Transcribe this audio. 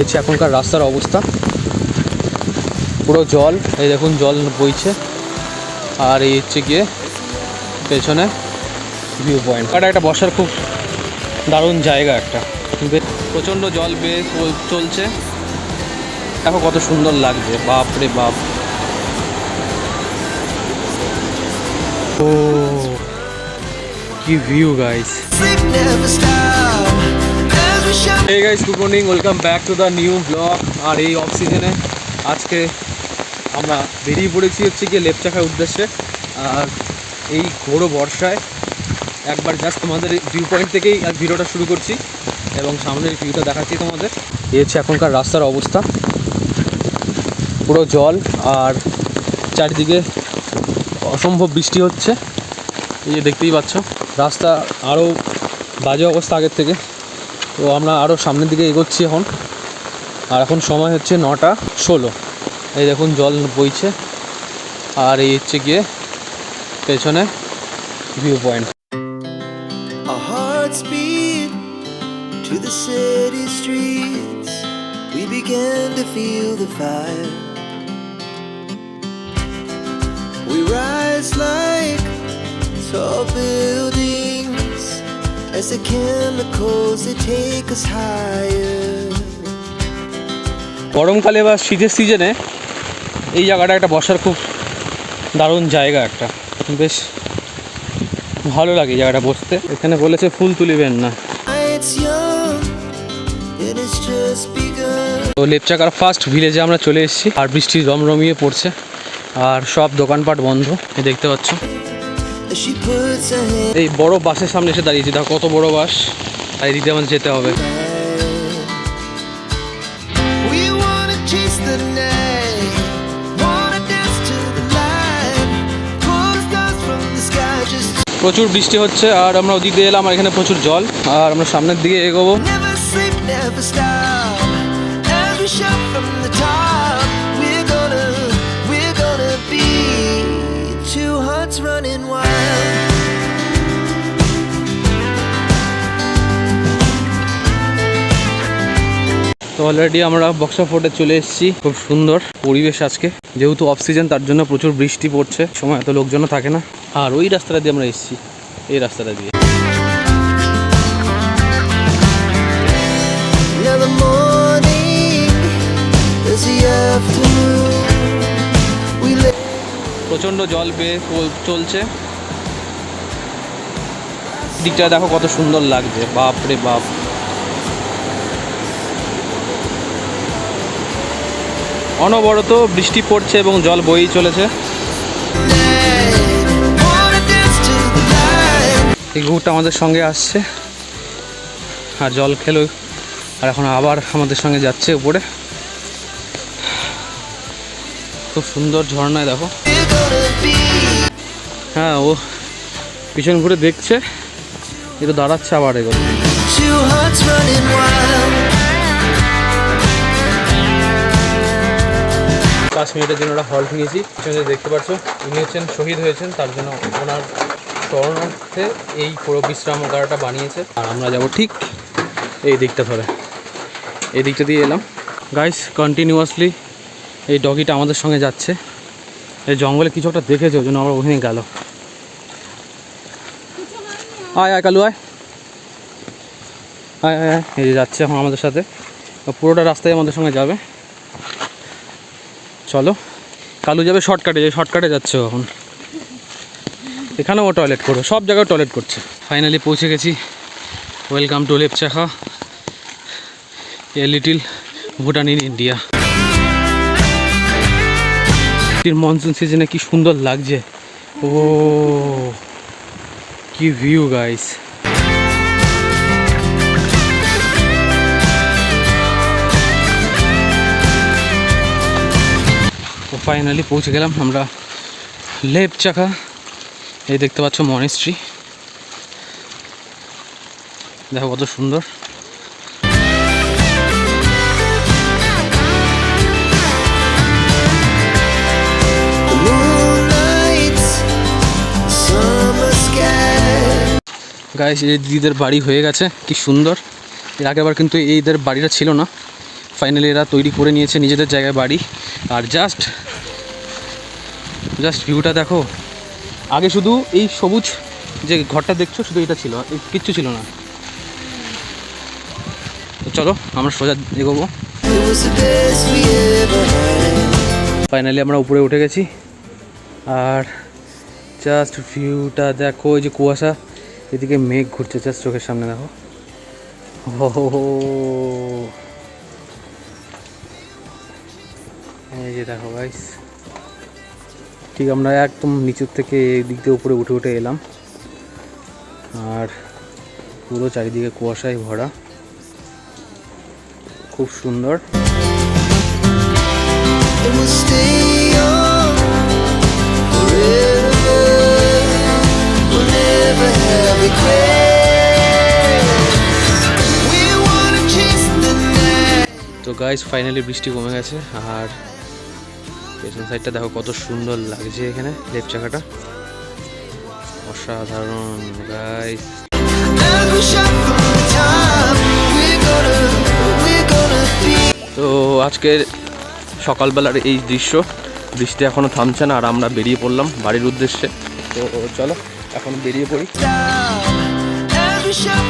হচ্ছে এখনকার রাস্তার অবস্থা, পুরো জল, এই দেখুন জল বইছে। আর এই হচ্ছে গিয়ে পেছনে ভিউ পয়েন্ট। এটা একটা বসার খুব দারুণ জায়গা একটা, প্রচণ্ড জল বেয়ে চলছে। দেখো কত সুন্দর লাগছে, বাপ রে বাপ। ও কি view guys. Hey guys, good morning, welcome back to the new vlog। আর এই অফ সিজনে আজকে আমরা বেরিয়ে পড়েছি হচ্ছে গিয়ে লেপচাখার উদ্দেশ্যে। আর এই ঘোর বর্ষায় একবার জাস্ট তোমাদের ভিউ পয়েন্ট থেকেই আজ ভিডিওটা শুরু করছি এবং সামনের ভিউটা দেখাচ্ছি তোমাদের। এই হচ্ছে এখনকার রাস্তার অবস্থা, পুরো জল আর চারিদিকে অসম্ভব বৃষ্টি হচ্ছে। এই যে দেখতেই পাচ্ছ, রাস্তা আরও বাজে অবস্থা আগের থেকে। তো আমরা আরও সামনের দিকে এগোচ্ছি এখন। আর এখন সময় হচ্ছে 9:16। এই দেখুন জল বইছে। আর এই হচ্ছে গিয়ে পেছনে view point. Our hearts beat to the city streets. We began to feel the fire. We rise like tall buildings as the chemicals they take us higher. গরমকালে বা শীতের সিজনে এই জায়গাটা একটা বসার খুব দারুণ জায়গা একটা, বেশ ভালো লাগে এই জায়গাটা বসতে। এখানে বলেছে ফুল তুলিবেন না। তো লেপচাখার ফার্স্ট ভিলেজে আমরা চলে এসেছি। আর বৃষ্টি রমরমিয়ে পড়ছে আর সব দোকানপাট বন্ধ, দেখতে পাচ্ছ। এই বড় বাসের সামনে এসে দাঁড়িয়েছি, দেখো কত বড় বাস। আর এদিকে আমাদের যেতে হবে। প্রচুর বৃষ্টি হচ্ছে আর আমরা ওদিক দিয়ে এলাম, আর এখানে প্রচুর জল। আর আমরা সামনের দিকে এগোবো। তো অলরেডি আমরা বক্সা ফোর্টে চলে এসেছি। খুব সুন্দর পরিবেশ আজকে, যেহেতু অফ সিজন তার জন্য প্রচুর বৃষ্টি পড়ছে, সময় এত লোকজনও থাকে না। আর ওই রাস্তাটা দিয়ে আমরা এসেছি, এই রাস্তাটা দিয়ে। প্রচণ্ড জল বেয়ে চলছে। দিকটা দেখো কত সুন্দর লাগছে, বাপ রে বাপ। অনবরত বৃষ্টি পড়ছে এবং জল বয়েই চলেছে। এই ঘুরটা আমাদের সঙ্গে আসছে আর জল খেলো, আর এখন আবার আমাদের সঙ্গে যাচ্ছে উপরে। খুব সুন্দর ঝর্ণায় দেখো। হ্যাঁ, ও পিছন ঘুরে দেখছে, একটু দাঁড়াচ্ছে আবার এগুলো। 5 মিনিটের জন্য ওরা হল্ট নিয়েছি। পিছনে দেখতে পাচ্ছ, উনি হচ্ছেন শহীদ হয়েছেন, তার জন্য ওনার স্মরণার্থে এই পুরো বিশ্রামাগারটা বানিয়েছে। আর আমরা যাব ঠিক এই দিকটা ধরে, এই দিকটা দিয়ে এলাম। গাইস, কন্টিনিউয়াসলি এই ডগিটা আমাদের সঙ্গে যাচ্ছে। এই জঙ্গলে কিছু একটা দেখেছে, ওই জন্য আমরা ওখানে গেল। আয় আয় কালু আয়, আয় আয় আয়। এই যে যাচ্ছে এখন আমাদের সাথে, পুরোটা রাস্তায় আমাদের সঙ্গে যাবে। চলো, কালু যাবে শর্টকাটে, যে শর্টকাটে যাচ্ছে এখন। এখানেও ও টয়লেট করবে, সব জায়গায় টয়লেট করছে। ফাইনালি পৌঁছে গেছি। Welcome to Lepchakha, a little Bhutan in India. Monsoon সিজনে কি সুন্দর লাগছে। ও কি ভিউ গাইস। ফাইনালি পৌঁছে গেলাম আমরা লেপচাখা। এই দেখতে পাচ্ছ মনেস্ট্রি, দেখো কত সুন্দর। গাইস, এই দিদিদের বাড়ি হয়ে গেছে, কি সুন্দর। এর আগেবার কিন্তু এইদের বাড়িটা ছিল না, ফাইনালি এরা তৈরি করে নিয়েছে নিজেদের জায়গায় বাড়ি। আর জাস্ট ভিউটা দেখো। আগে শুধু এই সবুজ যে ঘরটা দেখছো শুধু এটা ছিল, কিচ্ছু ছিল না। তো চলো আমরা সোজা এগোবো। It was the best we ever had. Finally আমরা উপরে উঠে গেছি। আর জাস্ট ভিউটা দেখো, এই যে কুয়াশা, এদিকে মেঘ ঘুরছে জাস্ট চোখের সামনে দেখো। ও এই যে দেখো গাইস, ঠিক আমরা একদম নিচের থেকে এই দিক দিয়ে উপরে উঠে উঠে এলাম। আর পুরো চারিদিকে কুয়াশায় ভরা, খুব সুন্দর। And we'll stay young forever. We'll never have regrets. We wanna chase the night. তো গাইস ফাইনালি বৃষ্টি কমে গেছে। আর পেছন সাইডটা দেখো কত সুন্দর লাগছে, এখানে লেফট চাকাটা অসাধারণ guys. As we shot from the top, we're gonna be. তো আজকের সকালবেলার এই দৃশ্য, বৃষ্টি এখনও থামছে না। আর আমরা বেরিয়ে পড়লাম বাড়ির উদ্দেশ্যে। তো চলো এখন বেরিয়ে পড়ি। As we shot